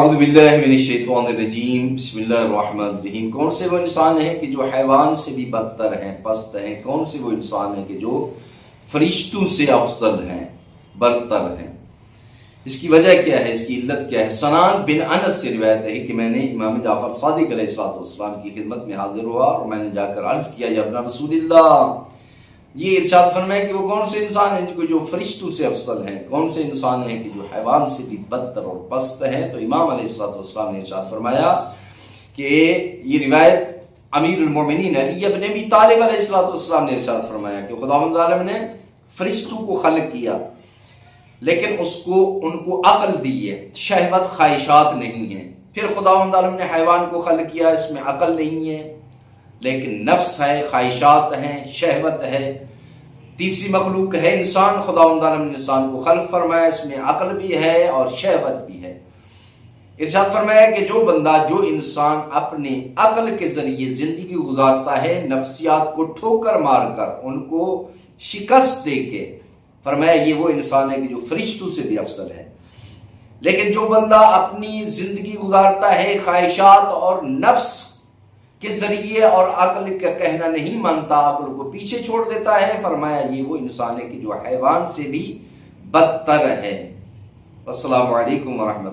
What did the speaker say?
اعوذ باللہ من الشیطان الرجیم بسم اللہ الرحمن الرحیم۔ کون سے وہ انسان ہیں کہ جو حیوان سے بھی بدتر ہیں، پست ہیں؟ کون سے وہ انسان ہیں کہ جو فرشتوں سے افضل ہیں، برتر ہیں؟ اس کی وجہ کیا ہے؟ اس کی علت کیا ہے؟ سنان بن انس سے روایت ہے کہ میں نے امام جعفر صادق علیہ السلام کی خدمت میں حاضر ہوا اور میں نے جا کر عرض کیا، یا ابن رسول اللہ، یہ ارشاد فرمائے کہ وہ کون سے انسان ہیں جو فرشتوں سے افضل ہیں؟ کون سے انسان ہیں کہ جو حیوان سے بھی بدتر اور پست ہیں؟ تو امام علیہ السلام نے ارشاد فرمایا کہ یہ روایت امیر المومنین علی ابن ابی طالب علیہ السلام نے ارشاد فرمایا کہ خداوند عالم نے فرشتوں کو خلق کیا لیکن ان کو عقل دی ہے، شہوت خواہشات نہیں ہیں۔ پھر خداوند عالم نے حیوان کو خلق کیا، اس میں عقل نہیں ہے لیکن نفس ہے، خواہشات ہیں، شہوت ہے۔ تیسری مخلوق ہے انسان، خداوند عالم نے انسان کو خلق فرمایا، اس میں عقل بھی ہے اور شہوت بھی ہے۔ ارشاد فرمایا کہ جو بندہ، جو انسان اپنے عقل کے ذریعے زندگی گزارتا ہے، نفسیات کو ٹھوکر مار کر، ان کو شکست دے کے، فرمایا یہ وہ انسان ہے کہ جو فرشتوں سے بھی افضل ہے۔ لیکن جو بندہ اپنی زندگی گزارتا ہے خواہشات اور نفس کے ذریعے اور عقل کا کہنا نہیں مانتا، عقل کو پیچھے چھوڑ دیتا ہے، فرمایا یہ وہ انسان ہے کہ جو حیوان سے بھی بدتر ہے۔ السلام علیکم ورحمۃ اللہ۔